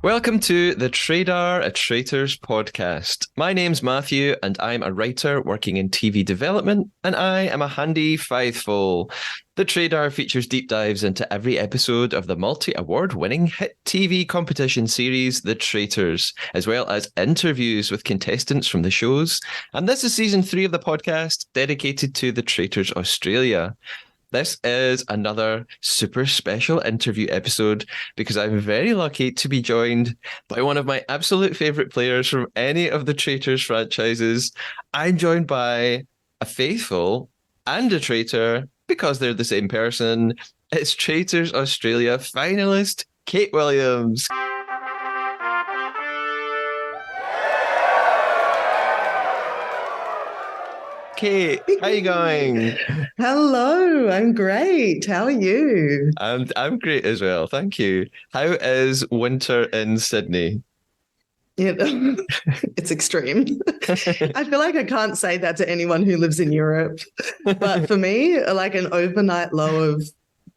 Welcome to the Traitors podcast. My name's Matthew, and I'm a writer working in TV development, and I am a handy faithful. The Trader features deep dives into every episode of the multi-award winning hit TV competition series, The Traitors, as well as interviews with contestants from the shows. And this is season 3 of the podcast, dedicated to The Traitors Australia. This is another super special interview episode because I'm very lucky to be joined by one of my absolute favourite players from any of the Traitors franchises. I'm joined by a faithful and a traitor because they're the same person. It's Traitors Australia finalist Kate Williams. Kate, how are you going? Hello, I'm great. How are you? I'm great as well, thank you. How is winter in Sydney? It's extreme. I feel like I can't say that to anyone who lives in Europe. But for me, like an overnight low of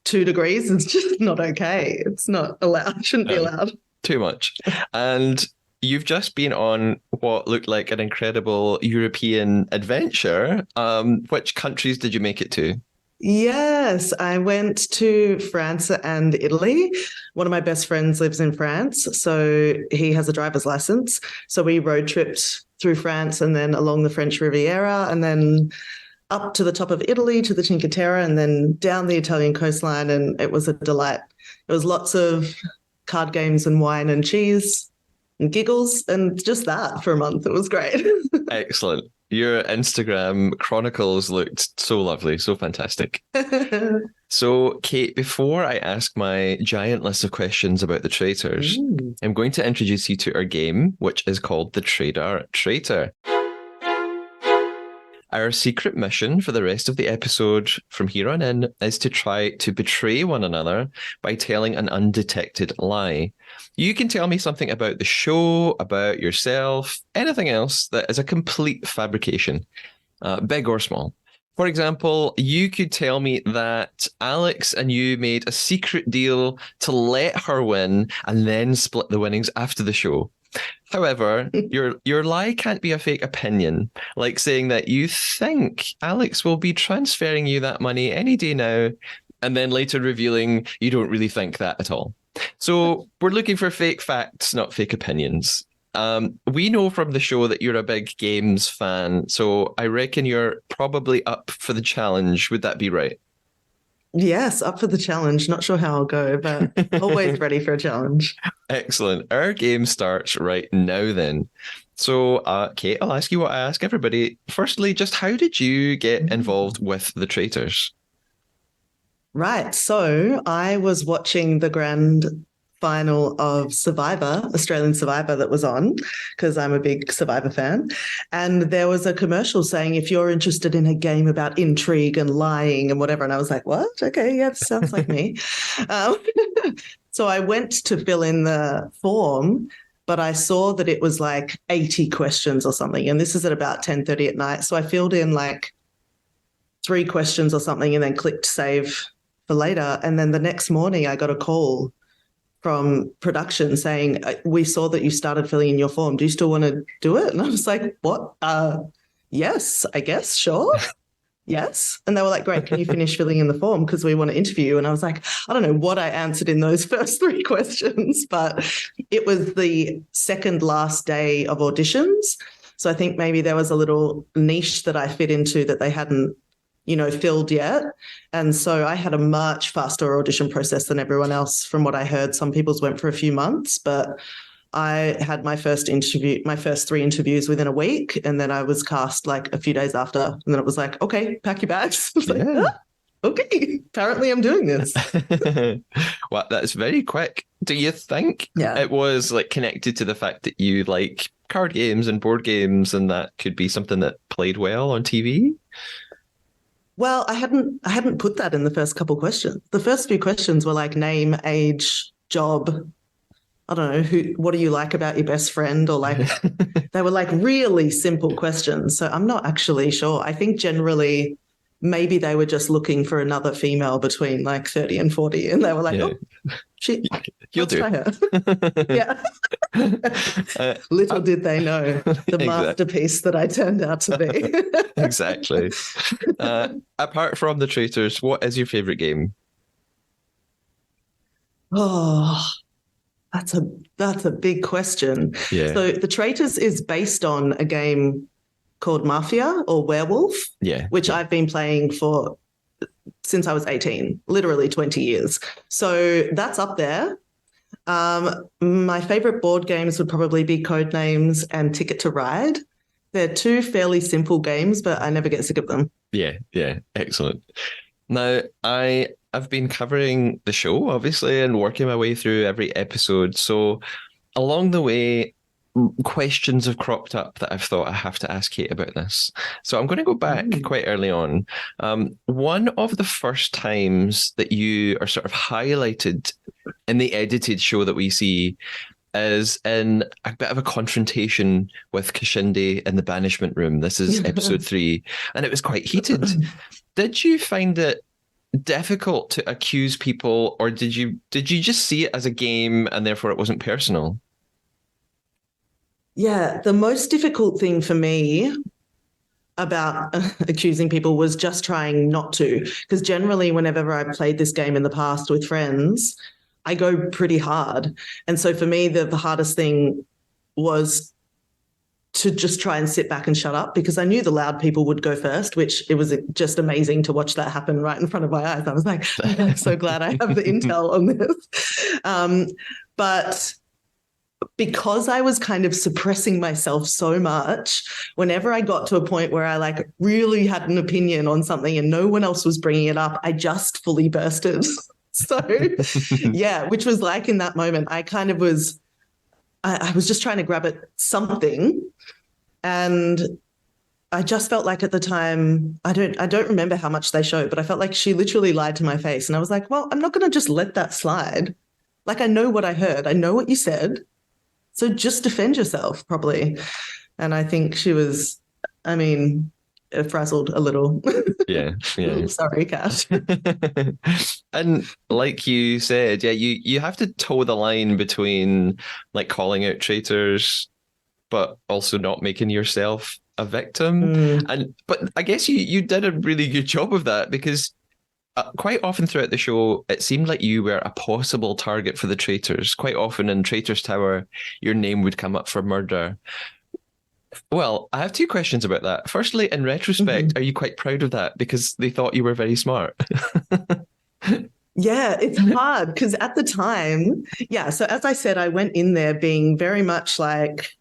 2 degrees is just not okay. It's not allowed, shouldn't be allowed. Too much. And you've just been on what looked like an incredible European adventure. Which countries did you make it to? Yes, I went to France and Italy. One of my best friends lives in France, so he has a driver's license. So we road tripped through France and then along the French Riviera and then up to the top of Italy to the Cinque Terre and then down the Italian coastline, and it was a delight. It was lots of card games and wine and cheese and giggles and just that for a month. It was great. Excellent. Your Instagram chronicles looked so lovely, so fantastic. So, Kate, before I ask my giant list of questions about the Traitors, I'm going to introduce you to our game, which is called the Trader Traitor. Our secret mission for the rest of the episode from here on in is to try to betray one another by telling an undetected lie. You can tell me something about the show, about yourself, anything else that is a complete fabrication, big or small. For example, you could tell me that Alex and you made a secret deal to let her win and then split the winnings after the show. However, your lie can't be a fake opinion, like saying that you think Alex will be transferring you that money any day now, and then later revealing you don't really think that at all. So we're looking for fake facts, not fake opinions. We know from the show that you're a big games fan, so I reckon you're probably up for the challenge. Would that be right? Yes, up for the challenge. Not sure how I'll go, but always ready for a challenge. Excellent. Our game starts right now then. So, Kate, I'll ask you what I ask everybody. Firstly, just how did you get involved with the Traitors? Right. So I was watching the grand final of Survivor, Australian Survivor, that was on because I'm a big Survivor fan. And there was a commercial saying, if you're interested in a game about intrigue and lying and whatever. And I was like, what? Okay, yeah, sounds like me. So I went to fill in the form, but I saw that it was like 80 questions or something. And this is at about 10:30 at night. So I filled in like 3 questions or something and then clicked save for later. And then the next morning I got a call from production saying, we saw that you started filling in your form. Do you still want to do it? And I was like, what? Yes, I guess. Sure. Yes. And they were like, great. Can you finish filling in the form? Because we want to interview you. And I was like, I don't know what I answered in those first 3 questions, but it was the second last day of auditions. So I think maybe there was a little niche that I fit into that they hadn't filled yet. And so I had a much faster audition process than everyone else. From what I heard, some people's went for a few months, but I had my first 3 interviews within a week. And then I was cast like a few days after. And then it was like, okay, pack your bags. I was like, okay, apparently I'm doing this. Well, that's very quick. Do you think it was like connected to the fact that you like card games and board games and that could be something that played well on TV? Well, I hadn't put that in the first couple questions. The first few questions were like name, age, job. I don't know, what do you like about your best friend? Or like, they were like really simple questions. So I'm not actually sure. I think generally maybe they were just looking for another female between like 30 and 40. And they were like, Yeah. oh, she, You'll let's do. try her. Yeah. Uh, Little did they know the exactly. masterpiece that I turned out to be. Exactly. Apart from the Traitors, what is your favorite game? Oh, that's a big question. Yeah. So the Traitors is based on a game called Mafia or Werewolf, Yeah. which I've been playing for since I was 18, literally 20 years. So that's up there. My favorite board games would probably be Codenames and Ticket to Ride. They're two fairly simple games, but I never get sick of them. Yeah. Yeah. Excellent. Now, I've been covering the show, obviously, and working my way through every episode. So along the way, questions have cropped up that I've thought I have to ask Kate about this. So I'm going to go back quite early on. One of the first times that you are sort of highlighted in the edited show that we see is in a bit of a confrontation with Kashindi in the banishment room. This is episode 3, and it was quite heated. Did you find it difficult to accuse people, or did you just see it as a game and therefore it wasn't personal? Yeah, the most difficult thing for me about accusing people was just trying not to, because generally whenever I played this game in the past with friends, I go pretty hard. And so for me, the hardest thing was to just try and sit back and shut up, because I knew the loud people would go first, which it was just amazing to watch that happen right in front of my eyes. I was like, I'm so glad I have the intel on this. But because I was kind of suppressing myself so much, whenever I got to a point where I like really had an opinion on something and no one else was bringing it up, I just fully bursted. So yeah, which was like in that moment, I kind of was, I was just trying to grab at something. And I just felt like at the time, I don't remember how much they showed, but I felt like she literally lied to my face. And I was like, well, I'm not going to just let that slide. Like, I know what I heard. I know what you said. So just defend yourself properly. And I think she was, I mean, frazzled a little. Yeah, yeah. Sorry, Kat. And like you said, yeah, you have to toe the line between like calling out traitors, but also not making yourself a victim. But I guess you did a really good job of that, because quite often throughout the show, it seemed like you were a possible target for the traitors. Quite often in Traitors Tower, your name would come up for murder. Well, I have 2 questions about that. Firstly, in retrospect, are you quite proud of that because they thought you were very smart? Yeah, it's hard because at the time, yeah. So as I said, I went in there being very much like,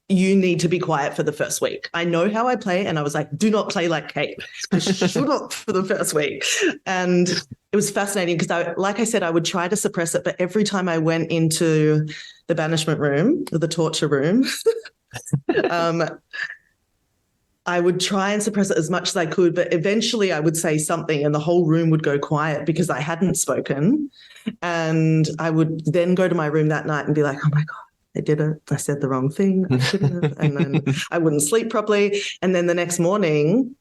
you need to be quiet for the first week. I know how I play. And I was like, do not play like Kate. Shut up for the first week. And it was fascinating because like I said, I would try to suppress it. But every time I went into the banishment room, or the torture room, I would try and suppress it as much as I could. But eventually I would say something and the whole room would go quiet because I hadn't spoken. And I would then go to my room that night and be like, oh my God, I did it. I said the wrong thing. I shouldn't have. And then I wouldn't sleep properly. And then the next morning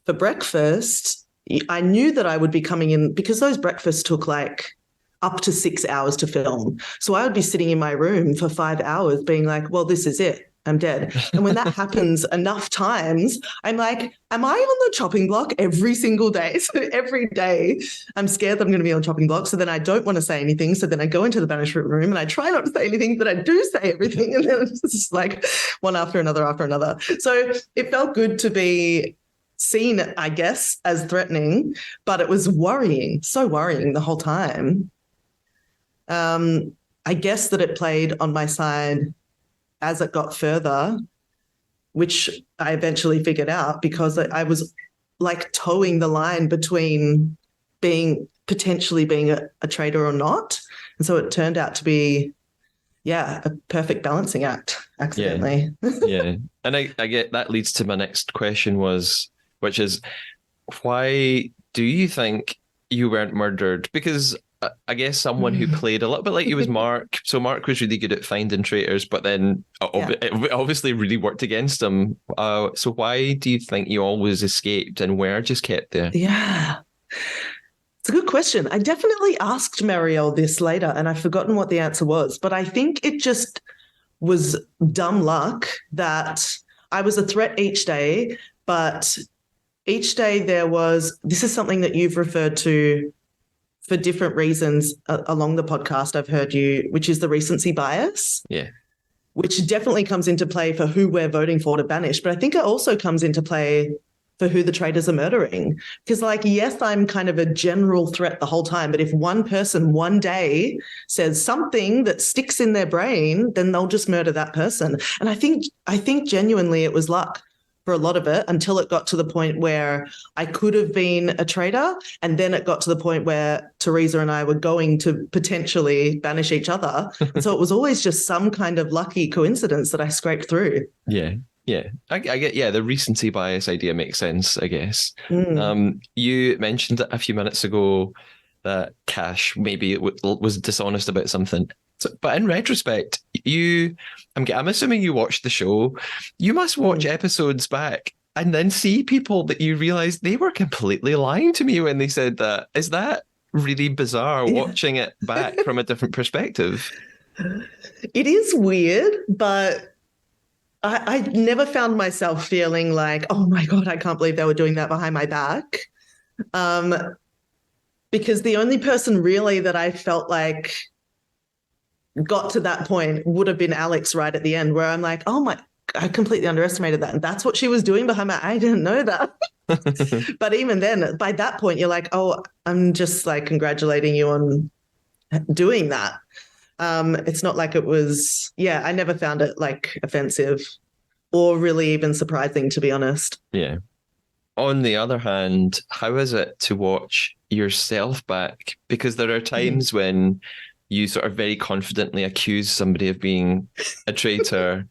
for breakfast, I knew that I would be coming in because those breakfasts took like up to 6 hours to film. So I would be sitting in my room for 5 hours being like, well, this is it. I'm dead. And when that happens enough times, I'm like, am I on the chopping block every single day? So every day I'm scared that I'm going to be on chopping block. So then I don't want to say anything. So then I go into the banishment room and I try not to say anything, but I do say everything. And then it's just like one after another after another. So it felt good to be seen, I guess, as threatening, but it was worrying, so worrying the whole time. I guess that it played on my side as it got further, which I eventually figured out because I was like towing the line between potentially being a traitor or not. And so it turned out to be, yeah, a perfect balancing act accidentally. Yeah. And I get that leads to my next question which is, why do you think you weren't murdered? Because I guess someone who played a little bit like you was Mark. So Mark was really good at finding traitors, but then it obviously really worked against him. So why do you think you always escaped and were just kept there? Yeah. It's a good question. I definitely asked Marielle this later and I've forgotten what the answer was, but I think it just was dumb luck that I was a threat each day, but each day this is something that you've referred to for different reasons along the podcast, I've heard you, which is the recency bias. Yeah. Which definitely comes into play for who we're voting for to banish. But I think it also comes into play for who the traitors are murdering. Because, like, yes, I'm kind of a general threat the whole time, but if one person one day says something that sticks in their brain, then they'll just murder that person. And I think genuinely it was luck for a lot of it until it got to the point where I could have been a traitor. And then it got to the point where Teresa and I were going to potentially banish each other. And so it was always just some kind of lucky coincidence that I scraped through. Yeah. Yeah, I get, the recency bias idea makes sense, I guess. You mentioned a few minutes ago that Cash maybe was dishonest about something. But in retrospect, I'm assuming you watched the show. You must watch episodes back and then see people that you realize they were completely lying to me when they said that. Is that really bizarre watching it back from a different perspective? It is weird, but I never found myself feeling like, oh my God, I can't believe they were doing that behind my back. Because the only person really that I felt like got to that point would have been Alex right at the end, where I'm like, oh my, I completely underestimated that. And that's what she was doing behind my, I didn't know that. But even then, by that point, you're like, oh, I'm just like congratulating you on doing that. It's not like it was, I never found it like offensive or really even surprising, to be honest. Yeah. On the other hand, how is it to watch yourself back? Because there are times when you sort of very confidently accuse somebody of being a traitor.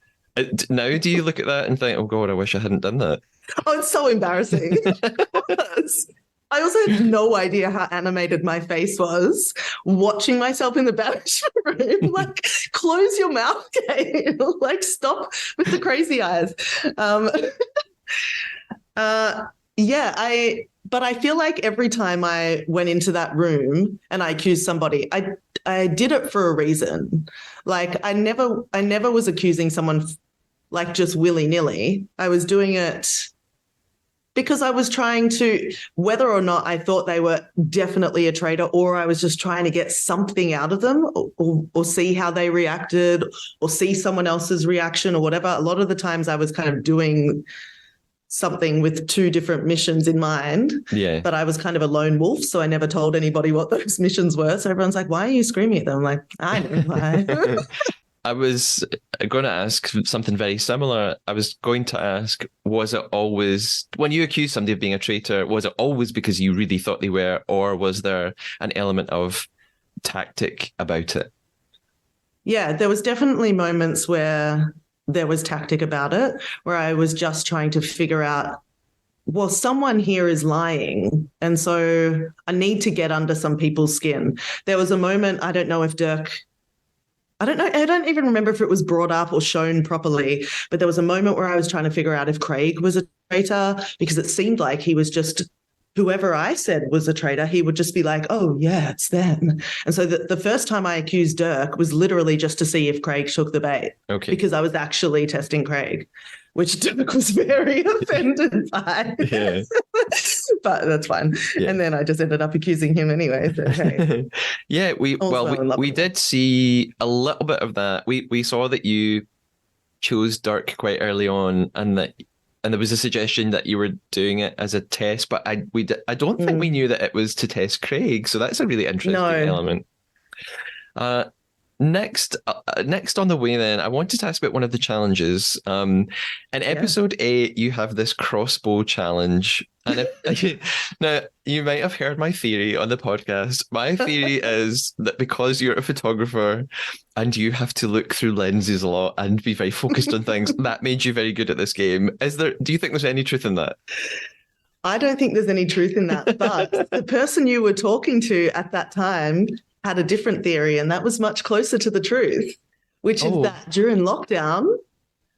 Now, do you look at that and think, oh God, I wish I hadn't done that? Oh, it's so embarrassing. I also had no idea how animated my face was watching myself in the banishment room. Like, close your mouth, Kate. Like, stop with the crazy eyes. But I feel like every time I went into that room and I accused somebody, I did it for a reason. Like, I never was accusing someone like just willy-nilly. I was doing it because I was trying to, whether or not I thought they were definitely a traitor, or I was just trying to get something out of them or see how they reacted or see someone else's reaction or whatever. A lot of the times I was kind of doing something with two different missions in mind. Yeah. But I was kind of a lone wolf, so I never told anybody what those missions were. So everyone's like, why are you screaming at them? I'm like, I know why. I was going to ask something very similar. I was going to ask, was it always, when you accused somebody of being a traitor, was it always because you really thought they were, or was there an element of tactic about it? Yeah, there was definitely moments where there was tactic about it, where I was just trying to figure out, well, someone here is lying, and so I need to get under some people's skin. There was a moment, I don't know if Dirk, I don't even remember if it was brought up or shown properly, but there was a moment where I was trying to figure out if Craig was a traitor, because it seemed like he was just, whoever I said was a traitor, he would just be like, oh yeah, it's them. And so the first time I accused Dirk was literally just to see if Craig shook the bait. Okay. Because I was actually testing Craig, which Dirk was very offended by. Yeah. But that's fine. Yeah. And then I just ended up accusing him anyway. So, hey. Yeah, we did see a little bit of that. We saw that you chose Dirk quite early on, and there was a suggestion that you were doing it as a test, but I don't think we knew that it was to test Craig. So that's a really interesting element. Next on the way, then, I wanted to ask about one of the challenges. In episode 8, you have this crossbow challenge. And now, you might have heard my theory on the podcast. My theory is that because you're a photographer and you have to look through lenses a lot and be very focused on things, that made you very good at this game. Do you think there's any truth in that? I don't think there's any truth in that, but the person you were talking to at that time had a different theory, and that was much closer to the truth, which is Oh, that during lockdown,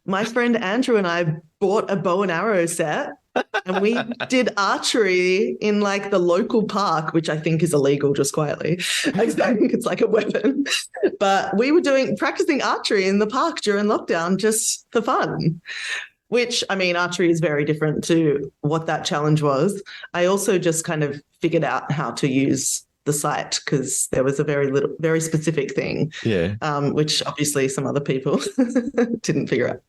my friend Andrew and I bought a bow and arrow set and we did archery in like the local park, which I think is illegal just quietly. I think it's like a weapon. But we were practicing archery in the park during lockdown just for fun, which I mean, archery is very different to what that challenge was. I also just kind of figured out how to use the site because there was a very specific thing, yeah. which obviously some other people didn't figure out.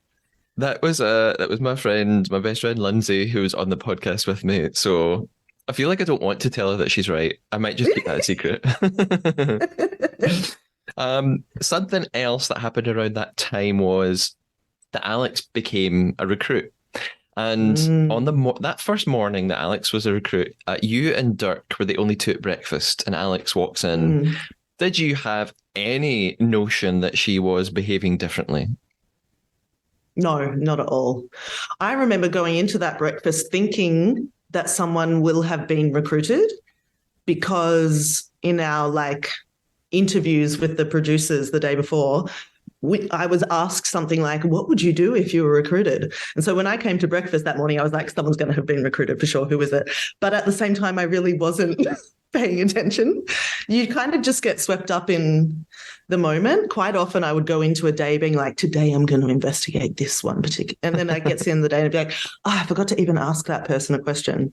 That was my best friend Lindsay, who was on the podcast with me. So I feel like I don't want to tell her that she's right. I might just keep that a secret. Something else that happened around that time was that Alex became a recruit. And on that first morning that Alex was a recruit, you and Dirk were the only two at breakfast, and Alex walks in. Did you have any notion that she was behaving differently? No, not at all. I remember going into that breakfast thinking that someone will have been recruited because in our like interviews with the producers the day before, I was asked something like, what would you do if you were recruited? And so when I came to breakfast that morning, I was like, someone's going to have been recruited for sure. Who is it? But at the same time, I really wasn't paying attention. You kind of just get swept up in the moment. Quite often I would go into a day being like, today I'm going to investigate this one particular. And then I get to the end of the day and I'd be like, oh, I forgot to even ask that person a question.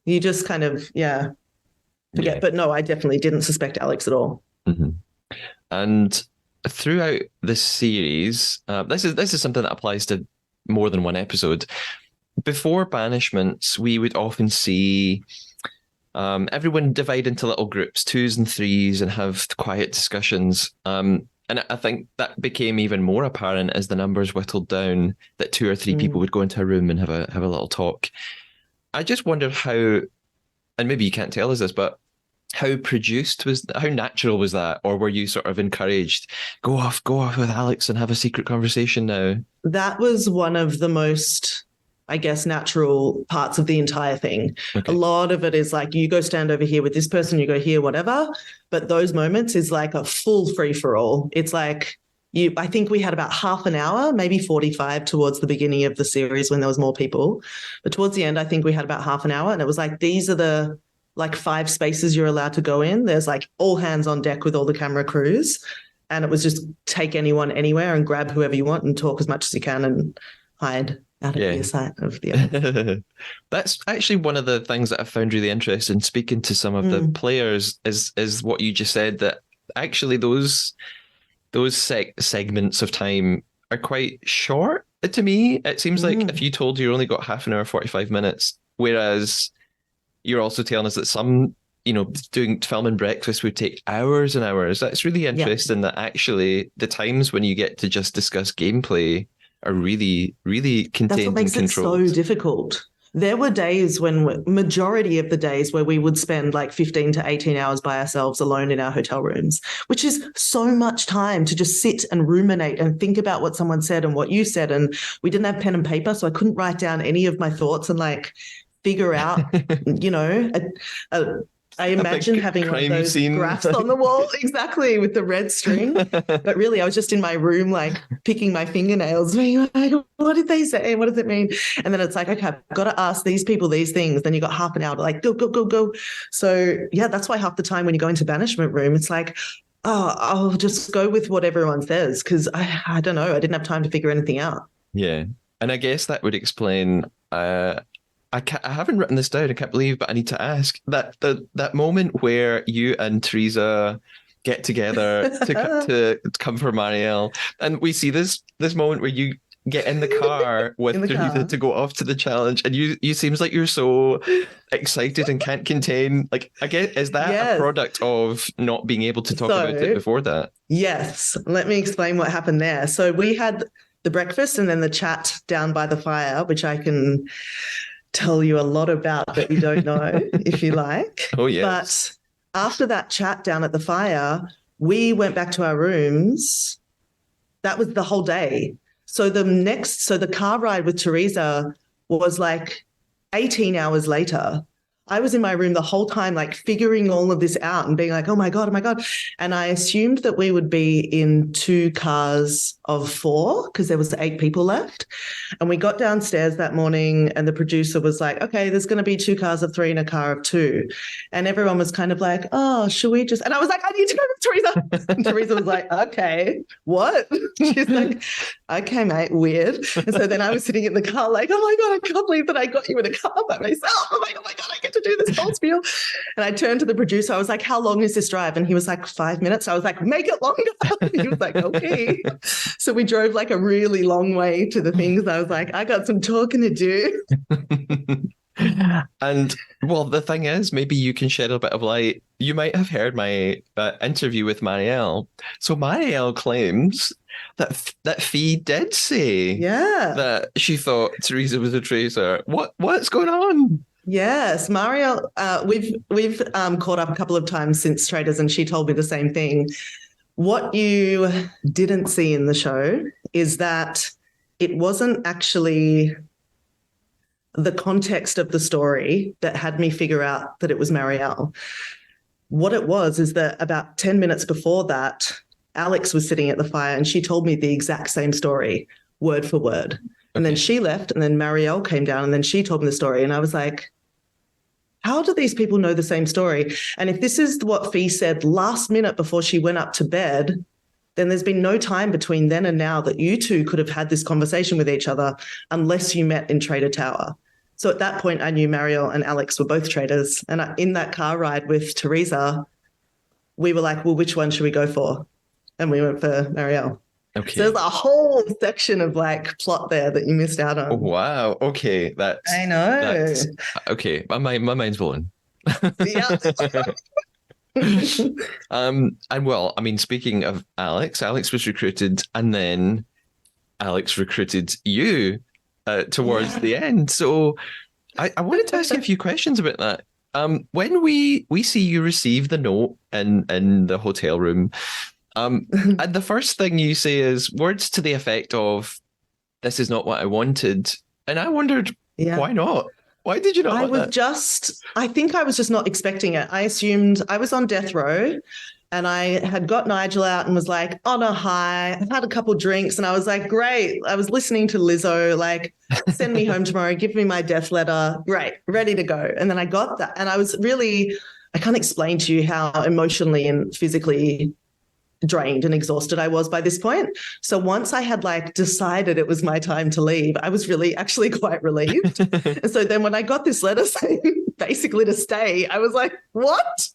You just kind of, forget. Yeah. But no, I definitely didn't suspect Alex at all. Mm-hmm. And throughout this series, this is something that applies to more than one episode. Before banishments, we would often see everyone divide into little groups, twos and threes, and have quiet discussions. And I think that became even more apparent as the numbers whittled down, that two or three people would go into a room and have a little talk. I just wonder how, and maybe you can't tell us this, but how natural was that? Or were you sort of encouraged, go off with Alex and have a secret conversation now? That was one of the most, I guess, natural parts of the entire thing. Okay. A lot of it is like, you go stand over here with this person, you go here, whatever. But those moments is like a full free for all. It's like, I think we had about half an hour, maybe 45 towards the beginning of the series when there was more people. But towards the end, I think we had about half an hour. And it was like, these are the like 5 spaces you're allowed to go in. There's like all hands on deck with all the camera crews. And it was just take anyone anywhere and grab whoever you want and talk as much as you can and hide out of the sight of the other. That's actually one of the things that I found really interesting speaking to some of the players is what you just said, that actually those segments of time are quite short to me. It seems like if you told you only got half an hour, 45 minutes, whereas you're also telling us that some, doing filming breakfast would take hours and hours. That's really interesting that actually the times when you get to just discuss gameplay are really, really contained. That's what makes it so difficult. There were days majority of the days where we would spend like 15 to 18 hours by ourselves alone in our hotel rooms, which is so much time to just sit and ruminate and think about what someone said and what you said. And we didn't have pen and paper, so I couldn't write down any of my thoughts and like figure out, I imagine having one of those graphs on the wall, exactly, with the red string. But really, I was just in my room, like picking my fingernails, being like, what did they say? What does it mean? And then it's like, okay, I've got to ask these people these things. Then you got half an hour to like, go. So yeah, that's why half the time when you go into banishment room, it's like, oh, I'll just go with what everyone says because I don't know. I didn't have time to figure anything out. Yeah. And I guess that would explain... I haven't written this down, I can't believe, but I need to ask that moment where you and Teresa get together to come for Marielle, and we see this moment where you get in the car with Teresa to go off to the challenge, and you seems like you're so excited and can't contain. Like, I guess, is that a product of not being able to talk about it before that? Yes. Let me explain what happened there. So we had the breakfast and then the chat down by the fire, which I can tell you a lot about that you don't know if you like. Oh, yes. But after that chat down at the fire, we went back to our rooms. That was the whole day. So the car ride with Teresa was like 18 hours later, I was in my room the whole time, like figuring all of this out and being like, oh my God, oh my God. And I assumed that we would be in 2 cars of 4 because there was 8 people left. And we got downstairs that morning and the producer was like, okay, there's going to be 2 cars of 3 and a car of 2. And everyone was kind of like, oh, should we just, and I was like, I need to go with Teresa. And Teresa was like, okay, what? She's like, okay, mate, weird. And so then I was sitting in the car like, oh my God, I can't believe that I got you in a car by myself. Oh my God, I get to do this whole spiel. And I turned to the producer. I was like, how long is this drive? And he was like, 5 minutes. I was like, make it longer. He was like, okay. So we drove like a really long way to the things. I was like, I got some talking to do. And well, the thing is, maybe you can shed a bit of light. You might have heard my interview with Marielle. So Marielle claims that Fee did say that she thought Teresa was a traitor. What's going on? Yes, Mario. We've caught up a couple of times since Traitors, and she told me the same thing. What you didn't see in the show is that it wasn't actually the context of the story that had me figure out that it was Marielle. What it was is that about 10 minutes before that, Alex was sitting at the fire and she told me the exact same story, word for word. And then she left and then Marielle came down and then she told me the story. And I was like, how do these people know the same story? And if this is what Fee said last minute before she went up to bed, then there's been no time between then and now that you two could have had this conversation with each other unless you met in Traitor Tower. So at that point, I knew Marielle and Alex were both traitors. And in that car ride with Teresa, we were like, well, which one should we go for? And we went for Marielle. Okay. So there's a whole section of like plot there that you missed out on. Oh, wow. Okay. I know. Okay. My mind's blown. Yeah. And well, I mean, speaking of Alex was recruited and then Alex recruited you towards the end. So I wanted to ask you a few questions about that. When we see you receive the note in the hotel room, and the first thing you say is words to the effect of, "This is not what I wanted." And I wondered, why not? Why did you not want that? I think I was just not expecting it. I assumed I was on death row and I had got Nigel out and was like on a high. I've had a couple drinks and I was like, great. I was listening to Lizzo, like, send me home tomorrow, give me my death letter. Great, ready to go. And then I got that. And I was really, I can't explain to you how emotionally and physically drained and exhausted I was by this point. So once I had like decided it was my time to leave, I was really actually quite relieved. And so then when I got this letter saying basically to stay, I was like, what?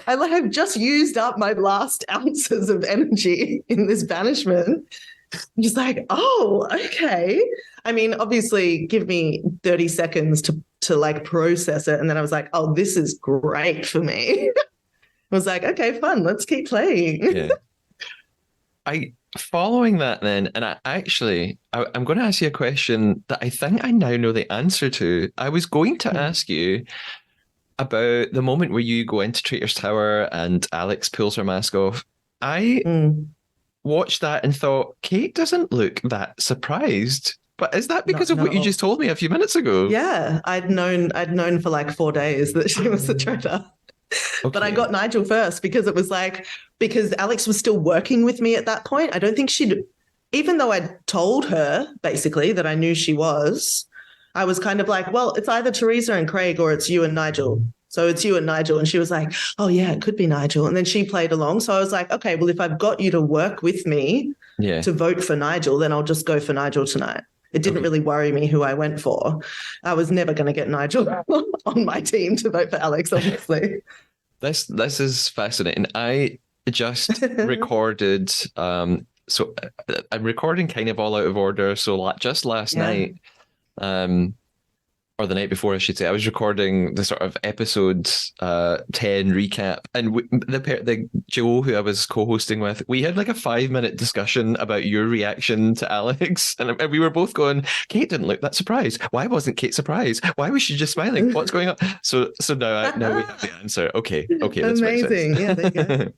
I have just used up my last ounces of energy in this banishment. I'm just like, oh, okay. I mean, obviously give me 30 seconds to like process it. And then I was like, oh, this is great for me. I was like, okay, fun. Let's keep playing. Yeah. Following that then, and I'm going to ask you a question that I think I now know the answer to. I was going to ask you about the moment where you go into Traitors Tower and Alex pulls her mask off. I watched that and thought, Kate doesn't look that surprised. But is that because of what you just told me a few minutes ago? Yeah, I'd known for like 4 days that she was the traitor. Okay. But I got Nigel first because Alex was still working with me at that point. I don't think even though I'd told her basically that I knew she was, I was kind of like, well, it's either Teresa and Craig or it's you and Nigel. So it's you and Nigel. And she was like, oh yeah, it could be Nigel. And then she played along. So I was like, okay, well, if I've got you to work with me to vote for Nigel, then I'll just go for Nigel tonight. It didn't really worry me who I went for. I was never going to get Nigel on my team to vote for Alex, obviously. This is fascinating. I just recorded, so I'm recording kind of all out of order. So just last night, or the night before, I should say, I was recording the sort of episode 10 recap, and the Joe, who I was co-hosting with, we had like a 5-minute discussion about your reaction to Alex, and we were both going, Kate didn't look that surprised. Why wasn't Kate surprised? Why was she just smiling? What's going on? So now we have the answer. Okay, that's amazing. Yeah, there you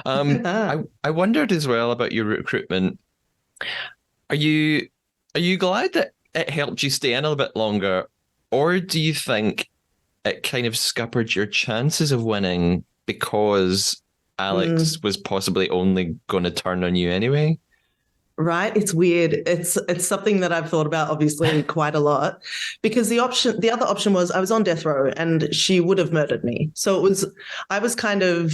go. I wondered as well about your recruitment. Are you glad that it helped you stay in a little bit longer? Or do you think it kind of scuppered your chances of winning because Alex Mm, was possibly only going to turn on you anyway? right? It's weird. It's something that I've thought about obviously quite a lot because the other option was I was on death row and she would have murdered me. So I was kind of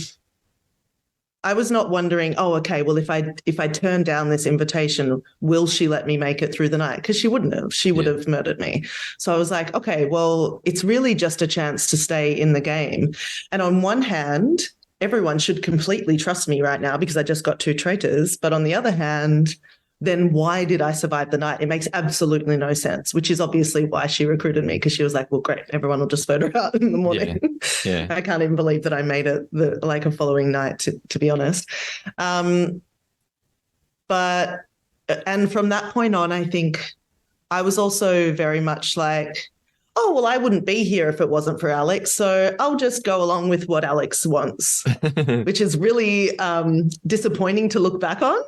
I was not wondering, oh, okay, well, if I turn down this invitation, will she let me make it through the night? Because she wouldn't have. She would Yeah. have murdered me. So I was like, okay, well, it's really just a chance to stay in the game. And on one hand, everyone should completely trust me right now because I just got two traitors. But on the other hand, then why did I survive the night? It makes absolutely no sense, which is obviously why she recruited me because she was like, well, great, everyone will just vote her out in the morning. Yeah. Yeah. I can't even believe that I made it like a following night, to be honest. Um, but, and from that point on, I think I was also very much like, oh, well, I wouldn't be here if it wasn't for Alex. So I'll just go along with what Alex wants, which is really disappointing to look back on.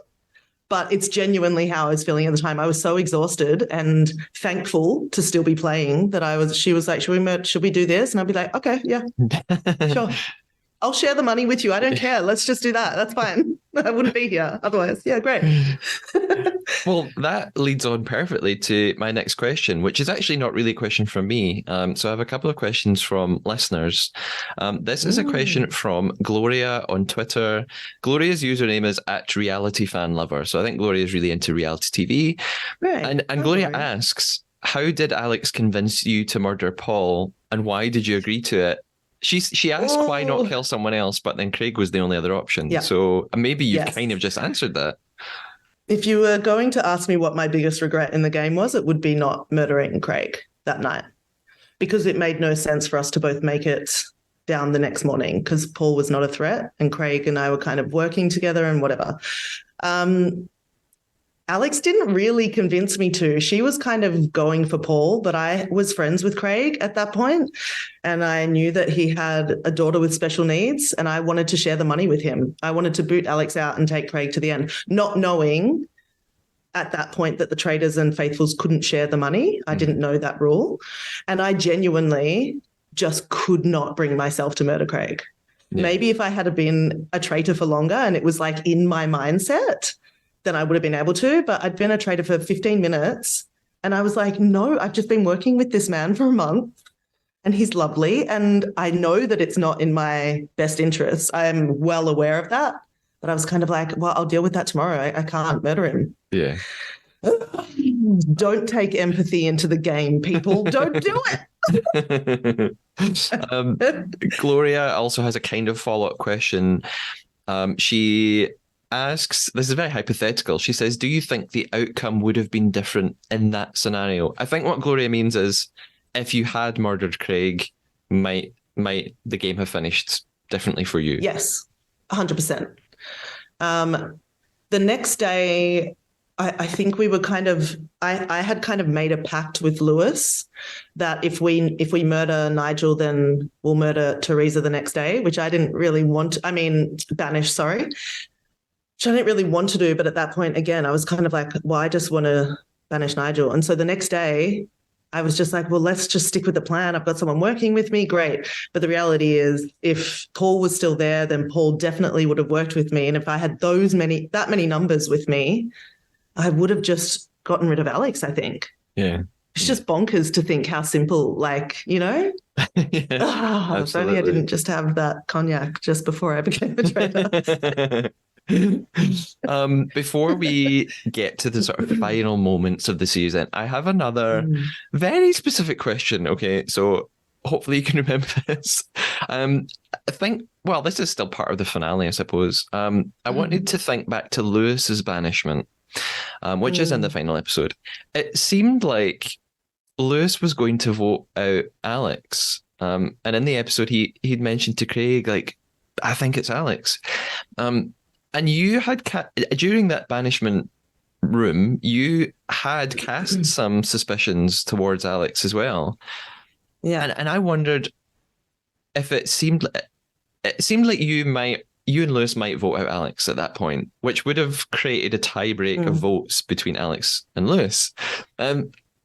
But it's genuinely how I was feeling at the time. I was so exhausted and thankful to still be playing that she was like, should we do this? And I'd be like, okay, yeah, sure. I'll share the money with you. I don't care. Let's just do that. That's fine. I wouldn't be here otherwise. Yeah, great. Well, that leads on perfectly to my next question, which is actually not really a question from me. So I have a couple of questions from listeners. This is a question from Gloria on Twitter. Gloria's username is @realityfanlover. So I think Gloria is really into reality TV. Right. And Gloria asks, how did Alex convince you to murder Paul and why did you agree to it? She asked why not kill someone else, but then Craig was the only other option. Yeah. So maybe you've Yes. kind of just answered that. If you were going to ask me what my biggest regret in the game was, it would be not murdering Craig that night because it made no sense for us to both make it down the next morning because Paul was not a threat and Craig and I were kind of working together and whatever. Alex didn't really convince me to. She was kind of going for Paul, but I was friends with Craig at that point, and I knew that he had a daughter with special needs, and I wanted to share the money with him. I wanted to boot Alex out and take Craig to the end, not knowing at that point that the Traitors and Faithfuls couldn't share the money. I didn't know that rule, and I genuinely just could not bring myself to murder Craig. Yeah. Maybe if I had been a traitor for longer and it was like in my mindset, then I would have been able to. But I'd been a traitor for 15 minutes and I was like, no, I've just been working with this man for a month and he's lovely. And I know that it's not in my best interest. I'm well aware of that. But I was kind of like, well, I'll deal with that tomorrow. I can't murder him. Yeah. Don't take empathy into the game, people. Don't do it. Gloria also has a kind of follow-up question. She asks, this is very hypothetical. She says, do you think the outcome would have been different in that scenario? I think what Gloria means is if you had murdered Craig, might the game have finished differently for you? Yes, 100%. The next day, I think we were kind of, I had kind of made a pact with Lewis that if we murder Nigel, then we'll murder Teresa the next day, which I didn't really banish, sorry, which I didn't really want to do. But at that point, again, I was kind of like, well, I just want to banish Nigel. And so the next day, I was just like, well, let's just stick with the plan. I've got someone working with me. Great. But the reality is if Paul was still there, then Paul definitely would have worked with me. And if I had that many numbers with me, I would have just gotten rid of Alex, I think. Yeah. It's just bonkers to think how simple, Yeah, if only I didn't just have that cognac just before I became a traitor. Before we get to the sort of final moments of the season, I have another very specific question. Okay, so hopefully you can remember this. I think, well, this is still part of the finale, I suppose. I wanted to think back to Lewis's banishment, which is in the final episode. It seemed like Lewis was going to vote out Alex. And in the episode, he'd mentioned to Craig, like, I think it's Alex. And you had, during that banishment room, you had cast some suspicions towards Alex as well. Yeah. And I wondered if it seemed like you and Lewis might vote out Alex at that point, which would have created a tiebreak of votes between Alex and Lewis.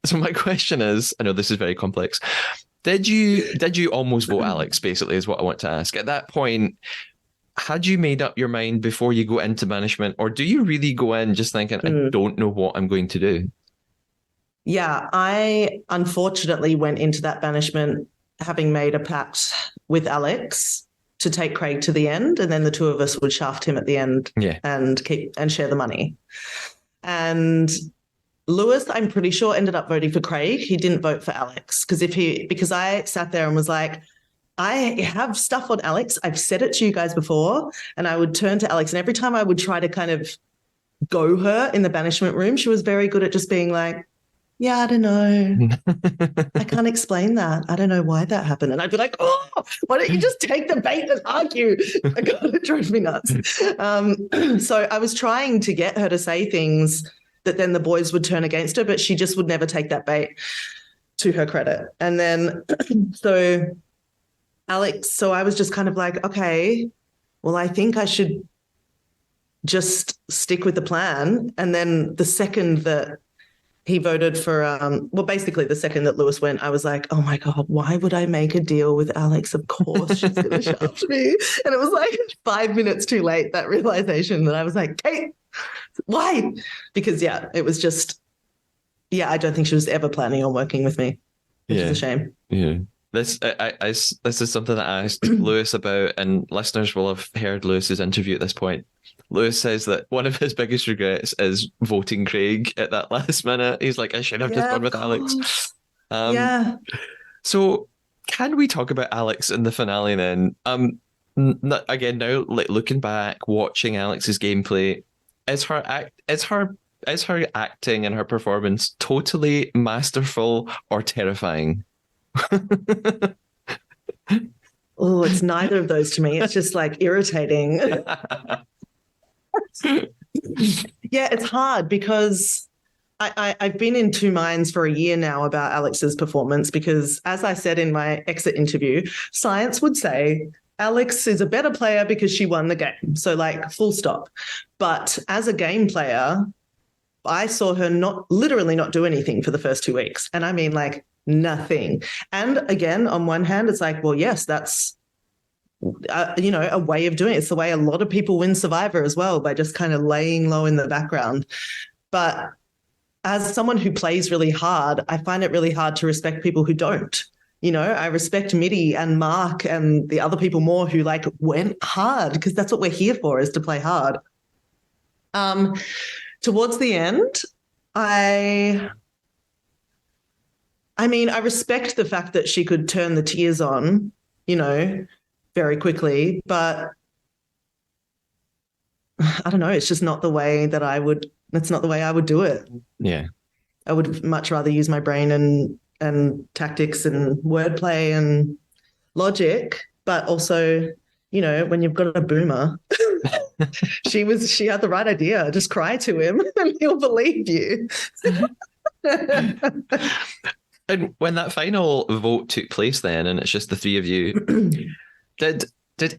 So my question is, I know this is very complex. Did you almost vote Alex, basically, is what I want to ask. At that point, had you made up your mind before you go into banishment, or do you really go in just thinking, I Mm. don't know what I'm going to do? Yeah, I unfortunately went into that banishment having made a pact with Alex to take Craig to the end, and then the two of us would shaft him at the end Yeah. and share the money. And Lewis, I'm pretty sure, ended up voting for Craig. He didn't vote for Alex because I sat there and was like, I have stuff on Alex. I've said it to you guys before, and I would turn to Alex, and every time I would try to kind of go her in the banishment room, she was very good at just being like, yeah, I don't know. I can't explain that. I don't know why that happened. And I'd be like, oh, why don't you just take the bait and argue? God, it drove me nuts. So I was trying to get her to say things that then the boys would turn against her, but she just would never take that bait, to her credit. And then so I was just kind of like, okay, well, I think I should just stick with the plan. And then the second that he voted for, basically the second that Lewis went, I was like, oh my God, why would I make a deal with Alex? Of course she's going to shaft me. And it was like 5 minutes too late, that realization that I was like, Kate, why? Because, yeah, it was just, yeah, I don't think she was ever planning on working with me, which is a shame. Yeah. This is something that I asked Lewis about, and listeners will have heard Lewis's interview at this point. Lewis says that one of his biggest regrets is voting Craig at that last minute. He's like, I should have just gone with Alex. Yeah. So can we talk about Alex in the finale then? Again, now like looking back, watching Alex's gameplay, is her acting and her performance totally masterful or terrifying? Oh, it's neither of those to me. It's just like irritating. Yeah, it's hard because I've been in two minds for a year now about Alex's performance because, as I said in my exit interview, science would say Alex is a better player because she won the game. So, like, full stop. But as a game player, I saw her literally not do anything for the first 2 weeks. And I mean, like, nothing. And again, on one hand, it's like, well, yes, that's a way of doing it. It's the way a lot of people win Survivor as well, by just kind of laying low in the background. But as someone who plays really hard, I find it really hard to respect people who don't. I respect Mitty and Mark and the other people more who like went hard, because that's what we're here for, is to play hard. Towards the end, I respect the fact that she could turn the tears on, very quickly, but I don't know, it's just not the way that that's not the way I would do it. Yeah. I would much rather use my brain and tactics and wordplay and logic, but also, when you've got a boomer, she had the right idea. Just cry to him and he'll believe you. And when that final vote took place then, and it's just the three of you, did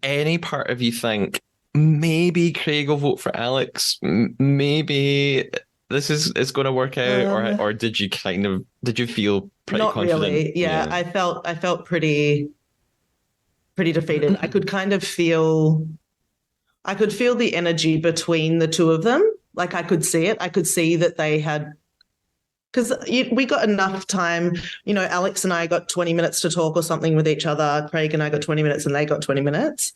any part of you think maybe Craig will vote for Alex? Maybe this is going to work out, or did you feel pretty not confident? Really. Yeah, I felt pretty defeated. I could feel the energy between the two of them. Like, I could see it. I could see that they had, because we got enough time. Alex and I got 20 minutes to talk or something with each other. Craig and I got 20 minutes and they got 20 minutes.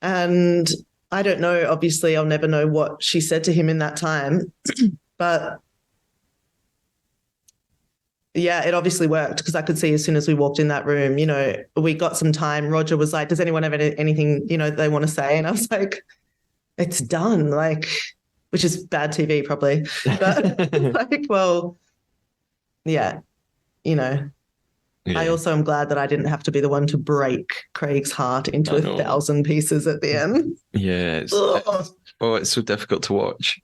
And I don't know, obviously I'll never know what she said to him in that time. But yeah, it obviously worked, because I could see as soon as we walked in that room, we got some time. Roger was like, does anyone have anything, they want to say? And I was like, it's done, like, which is bad TV probably. But like, well, yeah, Yeah. I also am glad that I didn't have to be the one to break Craig's heart into 1,000 pieces at the end. Yeah. It's so difficult to watch.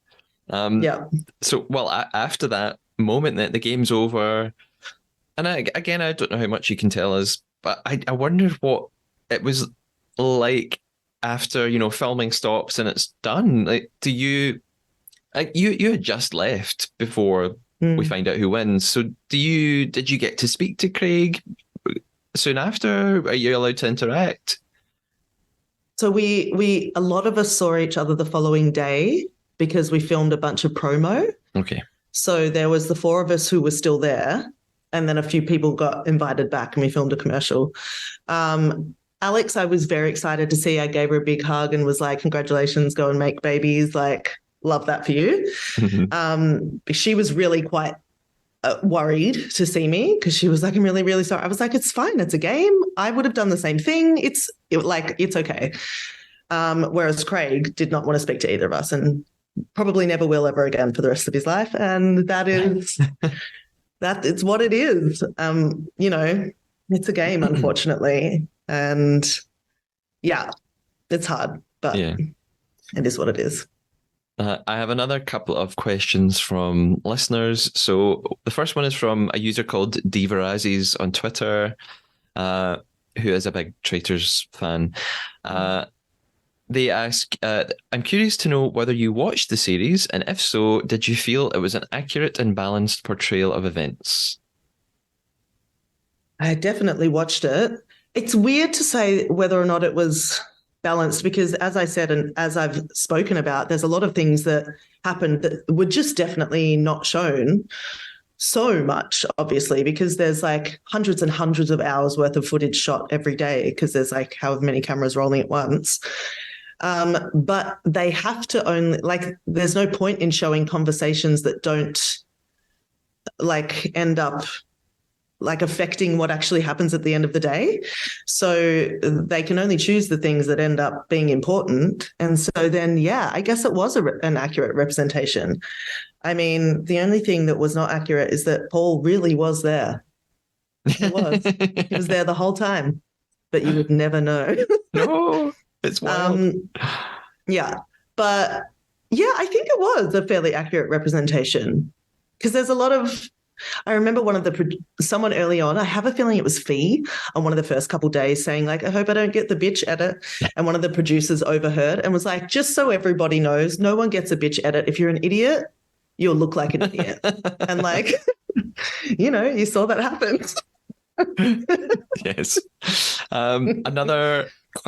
Yeah. So, well, after that moment, that the game's over, and I don't know how much you can tell us, but I wondered what it was like after filming stops and it's done. Like, do you? You had just left before we find out who wins. So did you get to speak to Craig soon after? Are you allowed to interact? So we a lot of us saw each other the following day because we filmed a bunch of promo. Okay. So there was the four of us who were still there, and then a few people got invited back and we filmed a commercial. Alex, I was very excited to see. I gave her a big hug and was like, congratulations, go and make babies. Like, love that for you. She was really quite worried to see me because she was like, I'm really, really sorry. I was like, it's fine. It's a game. I would have done the same thing. It's okay. Whereas Craig did not want to speak to either of us and probably never will ever again for the rest of his life. And that is, it's what it is. It's a game, unfortunately. And yeah, it's hard, but it is what it is. I have another couple of questions from listeners. So the first one is from a user called Divarazis on Twitter, who is a big Traitors fan. They ask, I'm curious to know whether you watched the series, and if so, did you feel it was an accurate and balanced portrayal of events? I definitely watched it. It's weird to say whether or not it was balanced because, as I said, and as I've spoken about, there's a lot of things that happened that were just definitely not shown so much, obviously, because there's like hundreds and hundreds of hours worth of footage shot every day because there's like however many cameras rolling at once. But they have to only, like, there's no point in showing conversations that don't like end up like affecting what actually happens at the end of the day. So they can only choose the things that end up being important. And so then, yeah, I guess it was an accurate representation. I mean, the only thing that was not accurate is that Paul really was there. He was. He was there the whole time, but you would never know. No, it's wild. Yeah. But yeah, I think it was a fairly accurate representation because there's a lot of, I remember someone early on, I have a feeling it was Fee on one of the first couple of days saying like, I hope I don't get the bitch edit. And one of the producers overheard and was like, just so everybody knows, no one gets a bitch edit. If you're an idiot, you'll look like an idiot. And like, you saw that happen. Yes.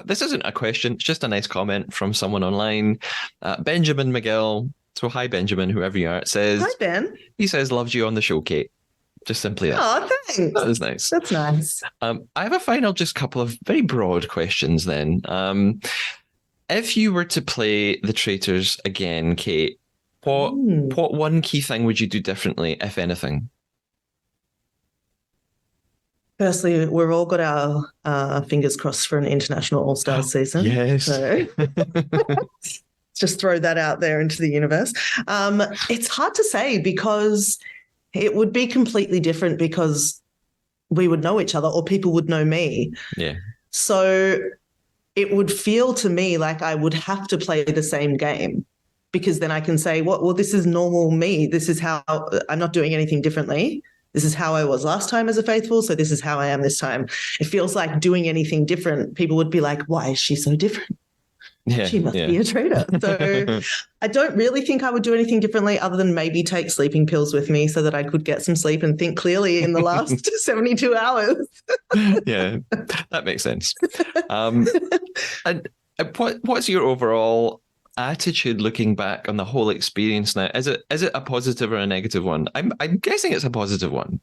This isn't a question, it's just a nice comment from someone online. Benjamin McGill. So hi, Benjamin, whoever you are. It says, hi, Ben. He says, loves you on the show, Kate. Just simply that. Oh, thanks. That is nice. That's nice. I have a final, just couple of very broad questions then. If you were to play the Traitors again, Kate, what one key thing would you do differently, if anything? Firstly, we've all got our fingers crossed for an international All-Stars season. Yes. So just throw that out there into the universe. It's hard to say because it would be completely different because we would know each other or people would know me. Yeah. So it would feel to me like I would have to play the same game because then I can say, well, this is normal me. This is how I'm not doing anything differently. This is how I was last time as a faithful. So this is how I am this time. It feels like doing anything different. People would be like, why is she so different? Yeah, she must be a traitor. So I don't really think I would do anything differently other than maybe take sleeping pills with me so that I could get some sleep and think clearly in the last 72 hours. Yeah, that makes sense. And what's your overall attitude looking back on the whole experience now? Is it a positive or a negative one? I'm guessing it's a positive one.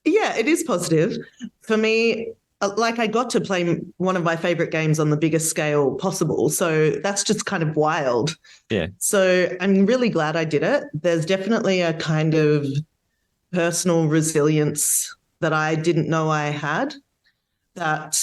Yeah, it is positive. For me, like I got to play one of my favorite games on the biggest scale possible. So that's just kind of wild. Yeah. So I'm really glad I did it. There's definitely a kind of personal resilience that I didn't know I had that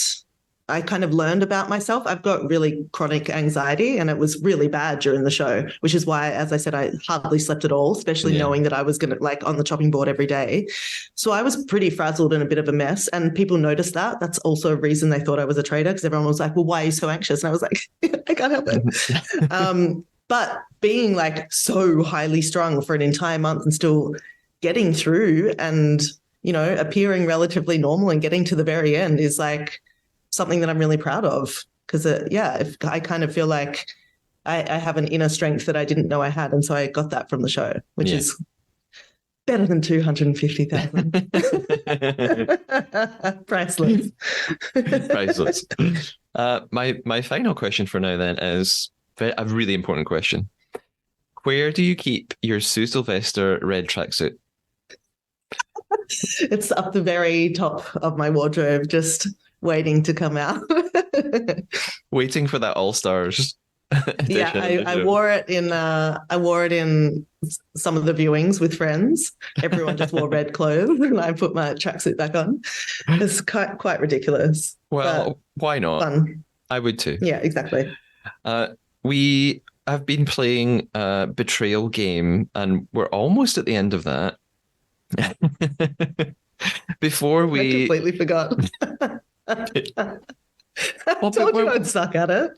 I kind of learned about myself. I've got really chronic anxiety and it was really bad during the show, which is why, as I said, I hardly slept at all, especially knowing that I was going to like on the chopping board every day. So I was pretty frazzled and a bit of a mess and people noticed that. That's also a reason they thought I was a traitor because everyone was like, well, why are you so anxious? And I was like, I can't help it. But being like so highly strung for an entire month and still getting through and, appearing relatively normal and getting to the very end is like something that I'm really proud of because, I kind of feel like I have an inner strength that I didn't know I had. And so I got that from the show, which is Better than 250,000. Priceless. Priceless. My final question for now then is a really important question. Where do you keep your Sue Sylvester red tracksuit? It's up the very top of my wardrobe, just waiting to come out. Waiting for that All Stars Yeah, edition of the I show. wore it in some of the viewings with friends. Everyone just wore red clothes, and I put my tracksuit back on. It's quite ridiculous, but Well, why not? fun. I would too. Yeah, exactly. Uh, we have been playing a betrayal game, and we're almost at the end of that. Before I we, completely forgot. I well, told you I'd suck at it.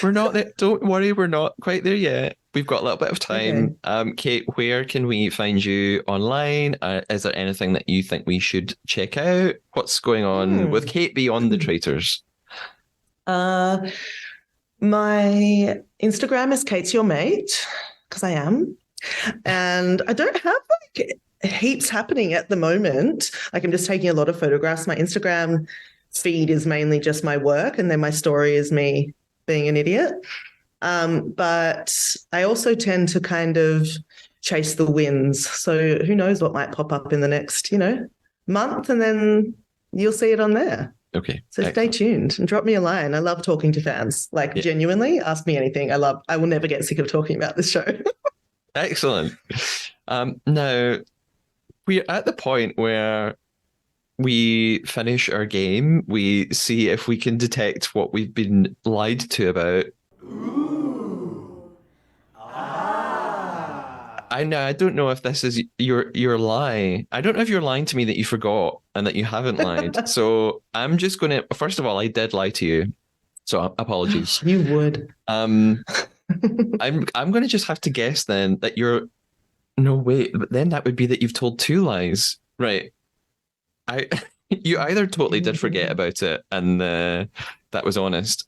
we're not there. Don't worry, we're not quite there yet. We've got a little bit of Okay. time. Kate, where can we find you online? Is there anything that you think we should check out? What's going on with Kate beyond the Traitors? Uh, my Instagram is Kate's Your Mate, because I am. And I don't have like heaps happening at the moment. Like I'm just taking a lot of photographs. My Instagram feed is mainly just my work, and then my story is me being an idiot. But I also tend to kind of chase the wins. So who knows what might pop up in the next, month, and then you'll see it on there. Okay. So stay tuned and drop me a line. I love talking to fans. Like genuinely, ask me anything. I will never get sick of talking about this show. Excellent. Now we're at the point where we finish our game. We see if we can detect what we've been lied to about. I don't know if this is your lie. I don't know if you're lying to me that you forgot and that you haven't lied. So I'm just going to, first of all, I did lie to you. So apologies. You would. I'm going to just have to guess then that you're, no, wait, but then that would be that you've told two lies. Right. You either totally did forget about it and that was honest,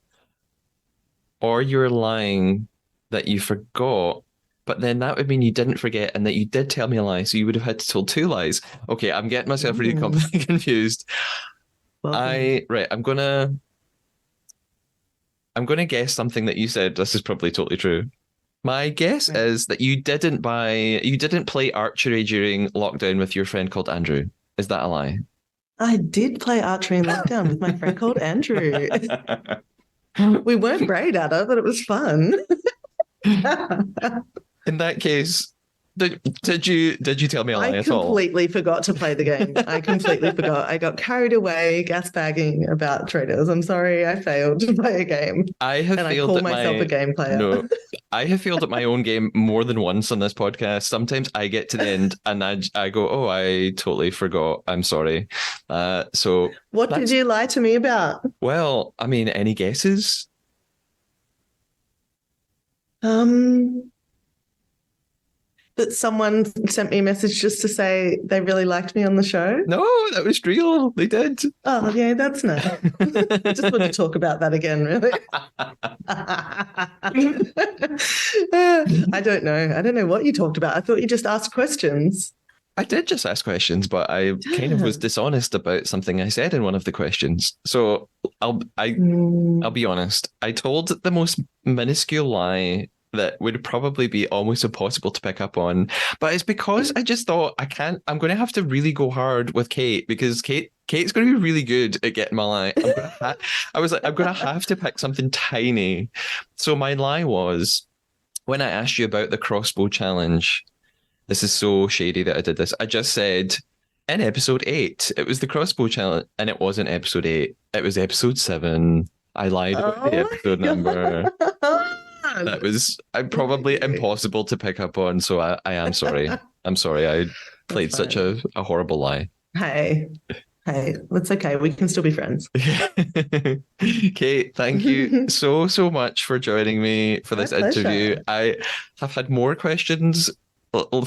or you're lying that you forgot, but then that would mean you didn't forget and that you did tell me a lie, so you would have had to tell two lies. Okay, I'm getting myself really confused. Welcome. I'm gonna guess something that you said. This is probably totally true. My guess is that you didn't play archery during lockdown with your friend called Andrew. Is that a lie? I did play archery in lockdown with my friend called Andrew. We weren't great at it, but it was fun. In that case, did you tell me a lie at all? I completely forgot to play the game. I completely forgot. I got carried away gas bagging about Traitors. I'm sorry, I failed to play a game. I have and failed I call at myself a game player. No, I have failed at my own game more than once on this podcast. Sometimes I get to the end and I go, "Oh, I totally forgot. I'm sorry." So what did you lie to me about? Well, I mean, any guesses? That someone sent me a message just to say they really liked me on the show. No, that was real. They did. Oh, yeah, that's nice. Just want to talk about that again, really. I don't know. I don't know what you talked about. I thought you just asked questions. I did just ask questions, but I kind of was dishonest about something I said in one of the questions. So I'll be honest. I told the most minuscule lie that would probably be almost impossible to pick up on. But it's because I just thought I'm going to have to really go hard with Kate, because Kate's going to be really good at getting my lie. I was like, I'm going to have to pick something tiny. So my lie was, when I asked you about the crossbow challenge, this is so shady that I did this. I just said, in episode 8, it was the crossbow challenge, and it wasn't episode 8. It was episode 7. I lied about the episode number. That was probably impossible to pick up on, so I am sorry. I'm sorry I played such a horrible lie. Hey, that's okay. We can still be friends. Kate, thank you so much for joining me for this interview. I have had more questions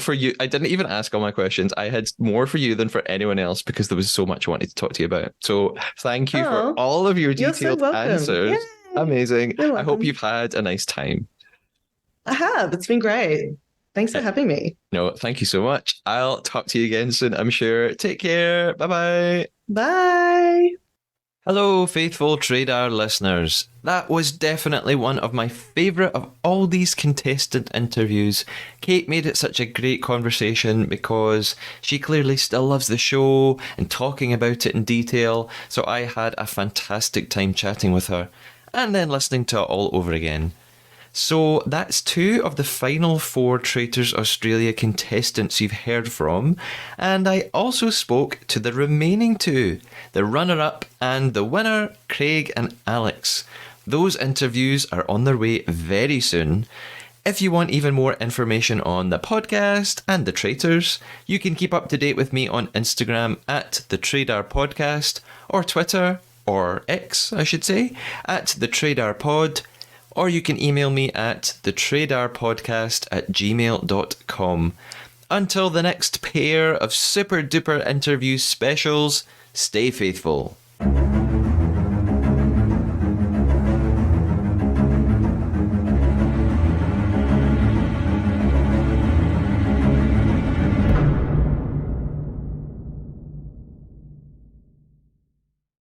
for you. I didn't even ask all my questions. I had more for you than for anyone else because there was so much I wanted to talk to you about. So thank you for all of your detailed answers. Yay. Amazing. I hope you've had a nice time. I have. It's been great. Thanks for having me. No, thank you so much. I'll talk to you again soon, I'm sure. Take care. Bye-bye. Bye. Hello, faithful Trader listeners. That was definitely one of my favourite of all these contestant interviews. Kate made it such a great conversation because she clearly still loves the show and talking about it in detail, so I had a fantastic time chatting with her and then listening to it all over again. So that's 2 of the final 4 Traitors Australia contestants you've heard from, and I also spoke to the remaining 2, the runner-up and the winner, Craig and Alex. Those interviews are on their way very soon. If you want even more information on the podcast and the Traitors, you can keep up to date with me on Instagram at the Trader Podcast, or Twitter, or X I should say, at the Trader Pod. Or you can email me at thetradarpodcast@gmail.com. Until the next pair of super duper interview specials, stay faithful.